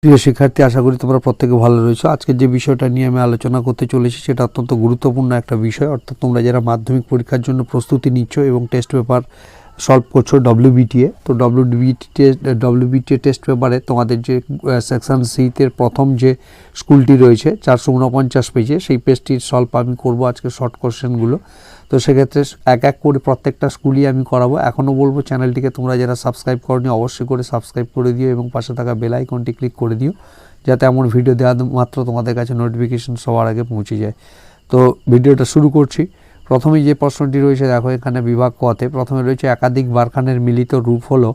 প্রিয় শিক্ষার্থী, আশা করি তোমরা প্রত্যেকে ভালো রয়েছো। আজকে যে বিষয়টা নিয়ে আমি আলোচনা করতে চলেছি সেটা অত্যন্ত গুরুত্বপূর্ণ একটা বিষয়। অর্থাৎ তোমরা যারা মাধ্যমিক পরীক্ষার জন্য প্রস্তুতি নিচ্ছ এবং টেস্ট পেপার সলভ করছো ডব্লিউবিটিএ, তো ডব্লিউবিটিএ টেস্ট পেপারে তোমাদের যে সেকশন সিতে প্রথম যে স্কুলটি রয়েছে 449 পেজে, সেই পেজটির সলভ আমি করব আজকে শর্ট কোশ্চেনগুলো। তো সেক্ষেত্রে এক এক করে প্রত্যেকটা স্কুলই আমি করাবো। এখনও বলবো চ্যানেলটিকে তোমরা যারা সাবস্ক্রাইব করনি অবশ্যই করে সাবস্ক্রাইব করে দিও এবং পাশে থাকা বেল আইকনটি ক্লিক করে দিও, যাতে এমন ভিডিও দেওয়া মাত্র তোমাদের কাছে নোটিফিকেশন সবার আগে পৌঁছে যায়। তো ভিডিওটা শুরু করছি। প্রথমেই যে প্রশ্নটি রয়েছে দেখো, এখানে বিভাগ কতে প্রথমে রয়েছে একাধিক বারখানের মিলিত রূপ হলো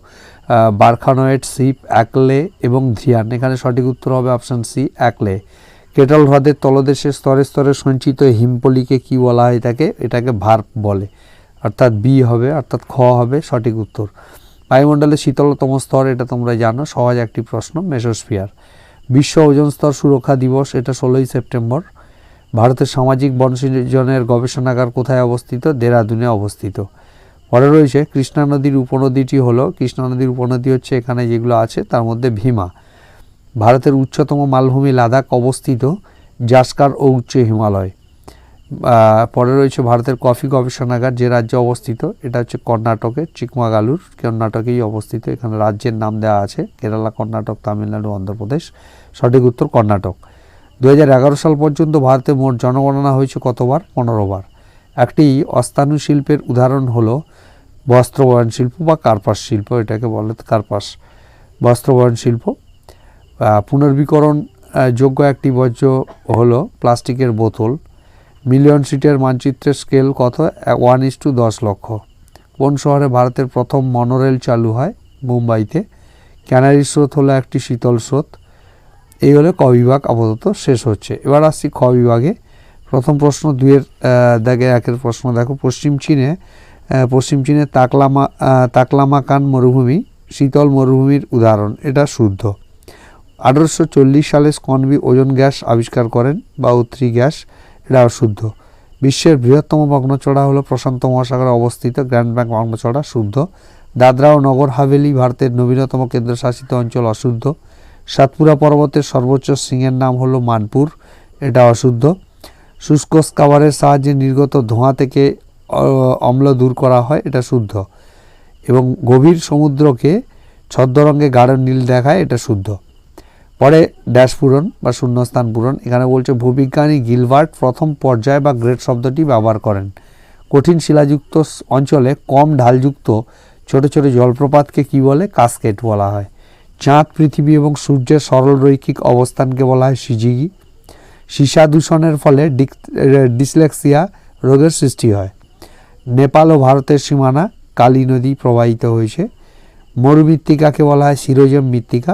বারখানয়েড, সিপ, অ্যাকলে এবং ধ্রিয়ান। এখানে সঠিক উত্তর হবে অপশান সি, অ্যাকলে। কেটল হ্রদের তলদেশে স্তরে স্তরে সঞ্চিত হিমপলিকে কি বলা হয়? এটাকে ভার্প বলে, অর্থাৎ বি হবে, অর্থাৎ খ হবে সঠিক উত্তর। বায়ুমণ্ডলের শীতলতম স্তর, এটা তোমরা জানো, সহজ একটি প্রশ্ন, মেসোস্ফিয়ার। বিশ্ব ওজোন স্তর সুরক্ষা দিবস, এটা 16ই সেপ্টেম্বর। ভারতের সামাজিক বনসৃজনের গবেষণাগার কোথায় অবস্থিত? দেরাদুনে অবস্থিত। পরে রয়েছে কৃষ্ণা নদীর উপনদীটি হলো, কৃষ্ণা নদীর উপনদী হচ্ছে এখানে যেগুলো আছে তার মধ্যে ভীমা। ভারতের উচ্চতম মালভূমি লাদাখ অবস্থিত, জাসকার ও উচ্চ হিমালয়। পরে রয়েছে ভারতের কফি গবেষণাগার যে রাজ্যে অবস্থিত, এটা হচ্ছে কর্ণাটকের চিকমাগালুর, কর্ণাটকেই অবস্থিত। এখানে রাজ্যের নাম দেওয়া আছে কেরালা, কর্ণাটক, তামিলনাড়ু, অন্ধ্রপ্রদেশ। সঠিক উত্তর কর্ণাটক। 2011 সাল পর্যন্ত ভারতে মোট জনগণনা হয়েছে কতবার? 15 বার। একটি অস্থানু শিল্পের উদাহরণ হলো বস্ত্রবয়ন শিল্প বা কার্পাস শিল্প, এটাকে বলে কার্পাস, বস্ত্রবয়ন শিল্প। পুনর্বীকরণ যোগ্য একটি বর্জ্য হলো প্লাস্টিকের বোতল। মিলিয়ন সিটের মানচিত্রের স্কেল কত? 1:10 লক্ষ। কোন শহরে ভারতের প্রথম মনোরেল চালু হয়? মুম্বাইতে। ক্যানারি স্রোত হলো একটি শীতল স্রোত। এই হলো ক বিভাগ, আপাতত শেষ হচ্ছে। এবার আসছি খ বিভাগে। প্রথম প্রশ্ন 2-এর দাগে 1-এর প্রশ্ন দেখো, পশ্চিম চীনে তাকলামাকান মরুভূমি শীতল মরুভূমির উদাহরণ, এটা শুদ্ধ। 1840 সালে স্কনবি ওজোন গ্যাস আবিষ্কার করেন বা O3 গ্যাস, এটা অশুদ্ধ। বিশ্বের বৃহত্তম ভগ্নচড়া হলো প্রশান্ত মহাসাগরে অবস্থিত গ্র্যান্ড ব্যাংক ভগ্নচড়া, শুদ্ধ। দাদরা ও নগর হাভেলি ভারতের নবীনতম কেন্দ্রশাসিত অঞ্চল, অশুদ্ধ। সাতপুরা পর্বতের সর্বোচ্চ শৃঙ্গের নাম হলো মানপুর, এটা অশুদ্ধ। শুষ্ক স্কাবারের সাহায্যে নির্গত ধোঁয়া থেকে অম্ল দূর করা হয়, এটা শুদ্ধ। এবং গভীর সমুদ্রকে ছদ্মরঙ্গে গাঢ় নীল দেখায়, এটা শুদ্ধ। পরে ড্যাশ পূরণ বা শূন্যস্থান পূরণ। এখানে বলছে ভূবিজ্ঞানী গিলবার্ট প্রথম পর্যায় বা গ্রেড শব্দটি ব্যবহার করেন। কঠিন শিলাযুক্ত অঞ্চলে কম ঢালযুক্ত ছোট ছোট জলপ্রপাতকে কি বলে? কাসকেড বলা হয়। চাঁদ, পৃথিবী এবং সূর্যের সরল রৈখিক অবস্থানকে বলা হয় সিজিগি। সীসা দূষণের ফলে ডিসলেক্সিয়া রোগের সৃষ্টি হয়। নেপাল ও ভারতের সীমানা কালী নদী প্রবাহিত হয়েছে। মরুমৃত্তিকাকে বলা হয় সিরোজেম মৃত্তিকা।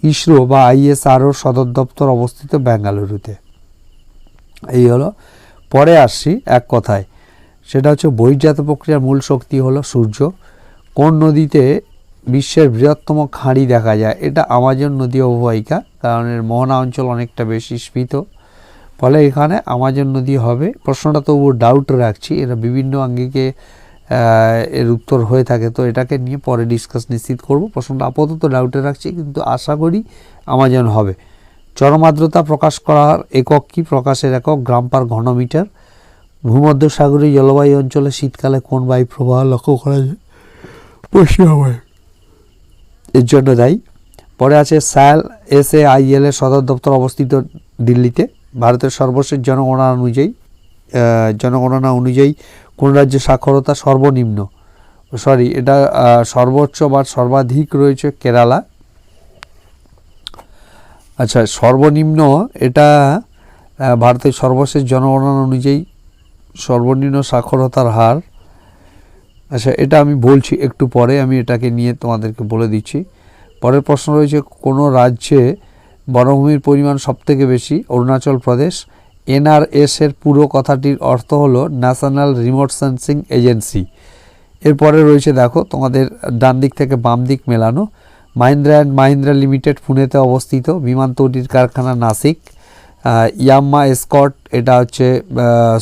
ইসরো বা ISRO সদর দপ্তর অবস্থিত বেঙ্গালুরুতে। এই হলো। পরে আসছি এক কথায়, সেটা হচ্ছে বহির্জাত প্রক্রিয়ার মূল শক্তি হলো সূর্য। কোন নদীতে বিশ্বের বৃহত্তম খাঁড়ি দেখা যায়? এটা আমাজন নদী অববাহিকা, কারণ এর মোহনা অঞ্চল অনেকটা বেশি স্ফীত, ফলে এখানে আমাজন নদী হবে। প্রশ্নটা তবু ডাউট রাখছি, এরা বিভিন্ন আঙ্গিকে এর উত্তর হয়ে থাকে, তো এটাকে নিয়ে পরে নিশ্চিত করব। প্রশ্নটা আপাতত ডাউটে রাখছি, কিন্তু আশা করি আমাজন হবে। চরম আর্দ্রতা প্রকাশ করার একক কি? প্রকাশের একক গ্রাম পার ঘনমিটার। ভূমধ্যসাগরীয় জলবায়ু অঞ্চলে শীতকালে কোন বায়ু প্রবাহ লক্ষ্য করা যায়? পশ্চিম বায়ু, এর জন্য দায়ী। পরে আছে SAIL এর সদর দপ্তর অবস্থিত দিল্লিতে। ভারতের সর্বশেষ জনগণনা অনুযায়ী কোন রাজ্যে সাক্ষরতা সর্বনিম্ন? এটা সর্বোচ্চ বা সর্বাধিক রয়েছে কেরালা। আচ্ছা, সর্বনিম্ন এটা ভারতের সর্বশেষ জনগণনা অনুযায়ী সর্বনিম্ন সাক্ষরতার হার। আচ্ছা, এটা আমি বলছি একটু পরে, আমি এটাকে নিয়ে তোমাদেরকে বলে দিচ্ছি। পরের প্রশ্ন রয়েছে, কোনো রাজ্যে বনভূমির পরিমাণ সবথেকে বেশি? অরুণাচল প্রদেশ। NRS এর পুরো কথাটির অর্থ হলো ন্যাশনাল রিমোট সেন্সিং এজেন্সি। এরপরে রয়েছে দেখো, তোমাদের ডান দিক থেকে বাম দিক মেলানো। মাহিন্দ্রা অ্যান্ড মাহিন্দ্রা লিমিটেড পুনেতে অবস্থিত। বিমান তৈরির কারখানা নাসিক। ইয়াম্মা এসকর্ট, এটা হচ্ছে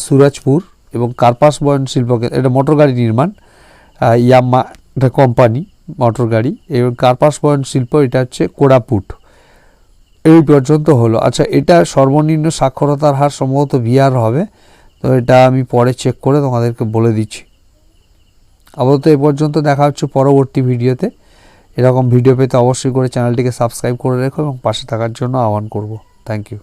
সুরজপুর। এবং কার্পাস বয়ন শিল্পকে, এটা মোটর গাড়ি নির্মাণ, ইয়াম্মা এটা কোম্পানি মোটর গাড়ি। এবং কার্পাস বয়ন শিল্প, এটা হচ্ছে কোরাপুট। এই পর্যন্ত হলো। আচ্ছা, এটা সর্বনিম্ন সাক্ষরতার হার সম্ভবত বিহার হবে, তো এটা আমি পরে চেক করে তোমাদেরকে বলে দিচ্ছি। আপাতত এই পর্যন্ত, দেখা হচ্ছে পরবর্তী ভিডিওতে। এরকম ভিডিও পেতে অবশ্যই করে চ্যানেলটিকে সাবস্ক্রাইব করে রেখো এবং পাশে থাকার জন্য আহ্বান করব। Thank you.